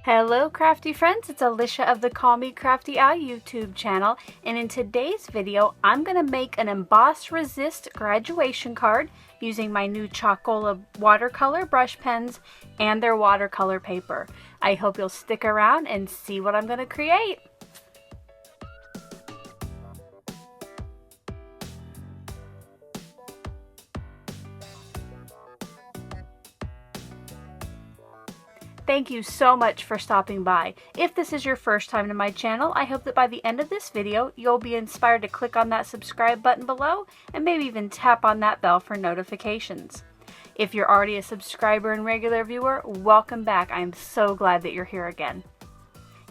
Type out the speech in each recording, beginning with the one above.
Hello crafty friends, it's Alicia of the Call Me Crafty YouTube channel, and in today's video I'm going to make an Emboss Resist graduation card using my new Chalkola Watercolor Brush Pens and their watercolor paper. I hope you'll stick around and see what I'm going to create. Thank you so much for stopping by. If this is your first time to my channel, I hope that by the end of this video, you'll be inspired to click on that subscribe button below and maybe even tap on that bell for notifications. If you're already a subscriber and regular viewer, welcome back. I'm so glad that you're here again.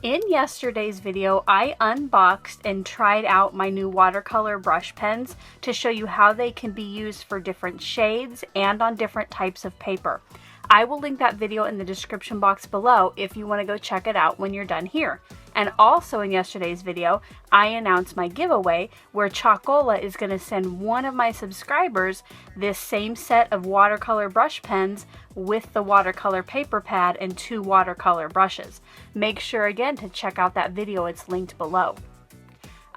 In yesterday's video, I unboxed and tried out my new watercolor brush pens to show you how they can be used for different shades and on different types of paper. I will link that video in the description box below if you want to go check it out when you're done here. And also in yesterday's video, I announced my giveaway where Chalkola is going to send one of my subscribers this same set of watercolor brush pens with the watercolor paper pad and 2 watercolor brushes. Make sure again to check out that video, it's linked below.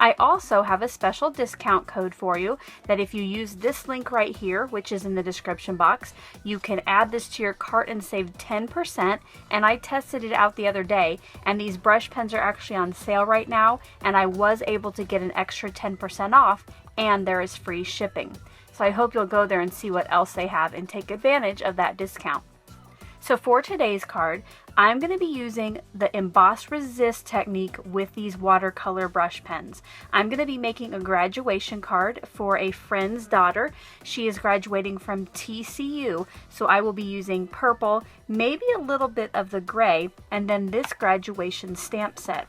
I also have a special discount code for you that if you use this link right here, which is in the description box, you can add this to your cart and save 10%. And I tested it out the other day, and these brush pens are actually on sale right now, and I was able to get an extra 10% off, and there is free shipping. So I hope you'll go there and see what else they have and take advantage of that discount. So for today's card, I'm going to be using the Emboss Resist Technique with these watercolor brush pens. I'm going to be making a graduation card for a friend's daughter. She is graduating from TCU, so I will be using purple, maybe a little bit of the gray, and then this graduation stamp set.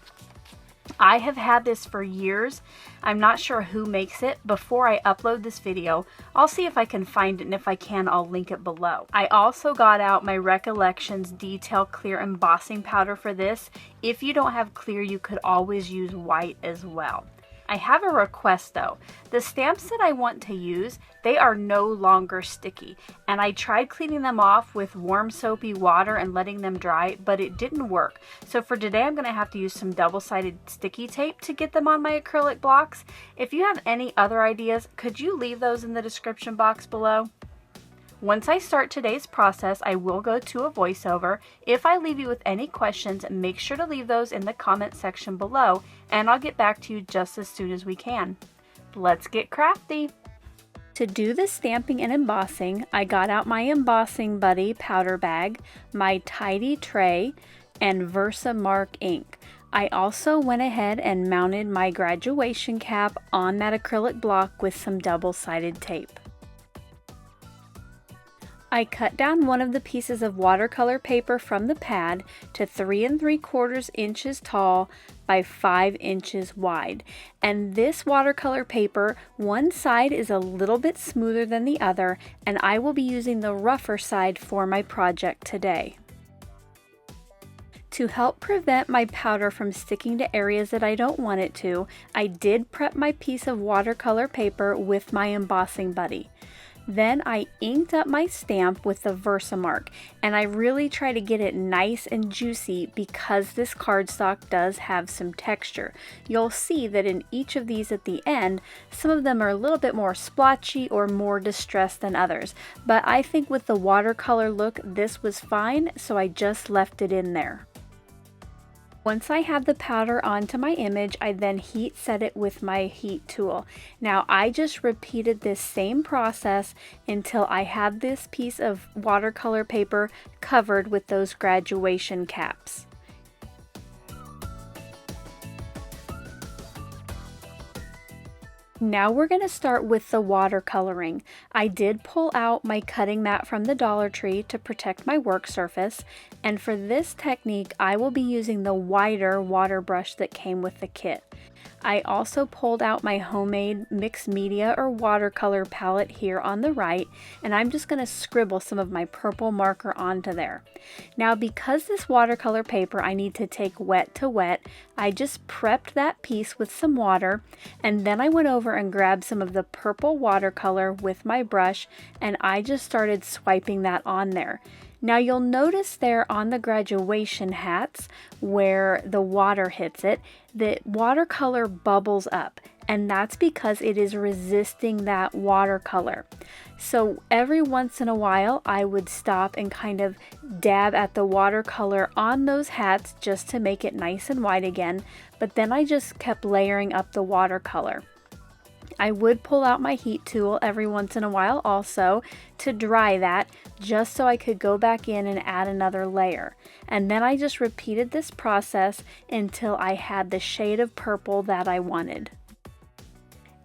I have had this for years. I'm not sure who makes it. Before I upload this video, I'll see if I can find it, and if I can, I'll link it below. I also got out my Recollections Detail Clear Embossing Powder for this. If you don't have clear, you could always use white as well. I have a request though. The stamps that I want to use, they are no longer sticky, and I tried cleaning them off with warm soapy water and letting them dry, but it didn't work. So for today, I'm going to have to use some double-sided sticky tape to get them on my acrylic blocks. If you have any other ideas, could you leave those in the description box below? Once I start today's process, I will go to a voiceover. If I leave you with any questions, make sure to leave those in the comment section below, and I'll get back to you just as soon as we can. Let's get crafty! To do the stamping and embossing, I got out my Embossing Buddy powder bag, my Tidy tray, and Versamark ink. I also went ahead and mounted my graduation cap on that acrylic block with some double-sided tape. I cut down one of the pieces of watercolor paper from the pad to 3 3/4 inches tall by 5 inches wide. And this watercolor paper, one side is a little bit smoother than the other, and I will be using the rougher side for my project today. To help prevent my powder from sticking to areas that I don't want it to, I did prep my piece of watercolor paper with my Embossing Buddy. Then I inked up my stamp with the Versamark, and I really try to get it nice and juicy because this cardstock does have some texture. You'll see that in each of these at the end, some of them are a little bit more splotchy or more distressed than others, but I think with the watercolor look, this was fine, so I just left it in there. Once I have the powder onto my image, I then heat set it with my heat tool. Now I just repeated this same process until I had this piece of watercolor paper covered with those graduation caps. Now we're going to start with the watercoloring. I did pull out my cutting mat from the Dollar Tree to protect my work surface, and for this technique I will be using the wider water brush that came with the kit. I also pulled out my homemade mixed media or watercolor palette here on the right, and I'm just going to scribble some of my purple marker onto there. Now because this watercolor paper I need to take wet to wet, I just prepped that piece with some water, and then I went over and grabbed some of the purple watercolor with my brush, and I just started swiping that on there. Now you'll notice there on the graduation hats where the water hits it, the watercolor bubbles up, and that's because it is resisting that watercolor. So every once in a while I would stop and kind of dab at the watercolor on those hats just to make it nice and white again, but then I just kept layering up the watercolor. I would pull out my heat tool every once in a while also to dry that, just so I could go back in and add another layer. And then I just repeated this process until I had the shade of purple that I wanted.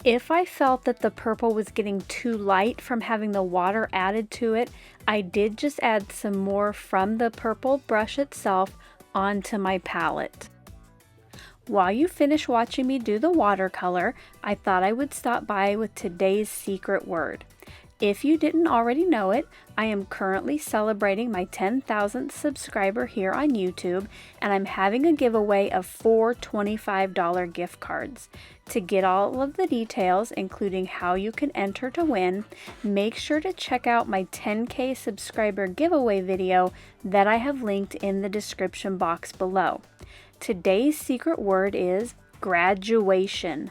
If I felt that the purple was getting too light from having the water added to it, I did just add some more from the purple brush itself onto my palette. While you finish watching me do the watercolor, I thought I would stop by with today's secret word. If you didn't already know it, I am currently celebrating my 10,000th subscriber here on YouTube, and I'm having a giveaway of 4 $25 gift cards. To get all of the details, including how you can enter to win, make sure to check out my 10K subscriber giveaway video that I have linked in the description box below. Today's secret word is graduation.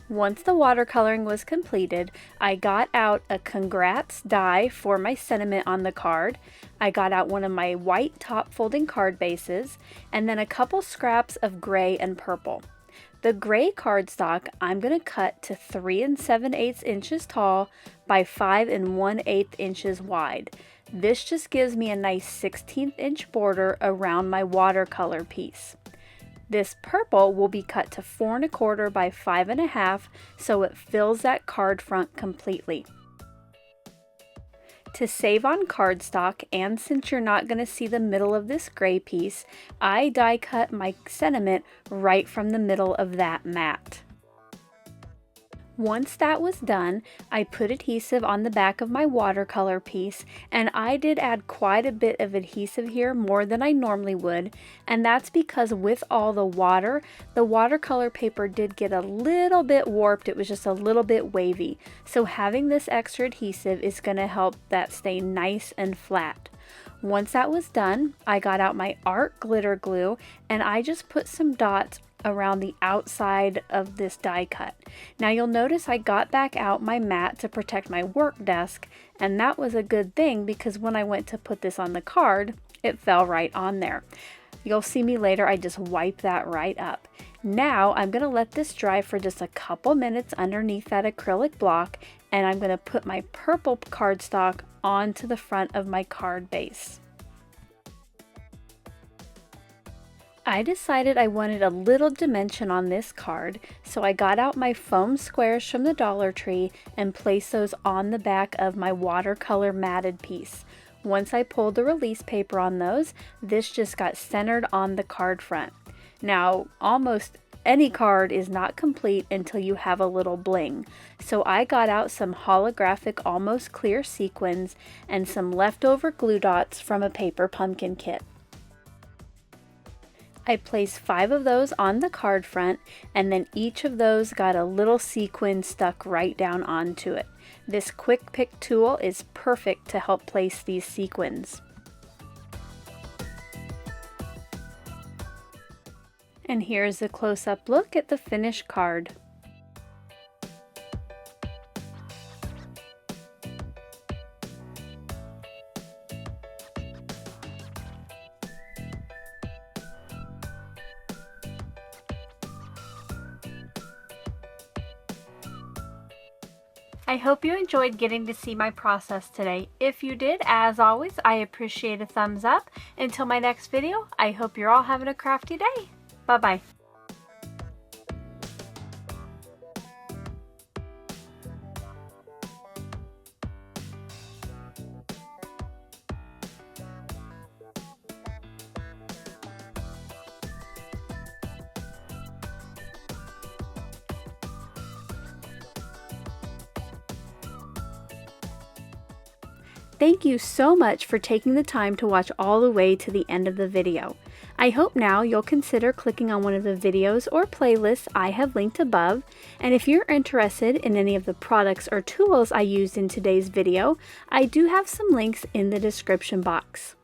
Once the watercoloring was completed, I got out a congrats die for my sentiment on the card. I got out one of my white top folding card bases, and then a couple scraps of gray and purple. The gray cardstock I'm going to cut to 3 7/8 inches tall by 5 1/8 inches wide. This just gives me a nice 16th inch border around my watercolor piece. This purple will be cut to 4 1/4 by 5 1/2 so it fills that card front completely. To save on cardstock, and since you're not going to see the middle of this gray piece, I die cut my sentiment right from the middle of that mat. Once that was done, I put adhesive on the back of my watercolor piece, and I did add quite a bit of adhesive here, more than I normally would, and that's because with all the water, the watercolor paper did get a little bit warped. It was just a little bit wavy. So having this extra adhesive is going to help that stay nice and flat. Once that was done, I got out my art glitter glue, and I just put some dots around the outside of this die cut. Now you'll notice I got back out my mat to protect my work desk, and that was a good thing because when I went to put this on the card, it fell right on there. You'll see me later, I just wipe that right up. Now I'm going to let this dry for just a couple minutes underneath that acrylic block, and I'm going to put my purple cardstock onto the front of my card base. I decided I wanted a little dimension on this card, so I got out my foam squares from the Dollar Tree and placed those on the back of my watercolor matted piece. Once I pulled the release paper on those, this just got centered on the card front. Now, almost any card is not complete until you have a little bling, so I got out some holographic almost clear sequins and some leftover glue dots from a paper pumpkin kit. I placed 5 of those on the card front, and then each of those got a little sequin stuck right down onto it. This quick pick tool is perfect to help place these sequins. And here's a close-up look at the finished card. I hope you enjoyed getting to see my process today. If you did, as always, I appreciate a thumbs up. Until my next video, I hope you're all having a crafty day. Bye-bye. Thank you so much for taking the time to watch all the way to the end of the video. I hope now you'll consider clicking on one of the videos or playlists I have linked above, and if you're interested in any of the products or tools I used in today's video, I do have some links in the description box.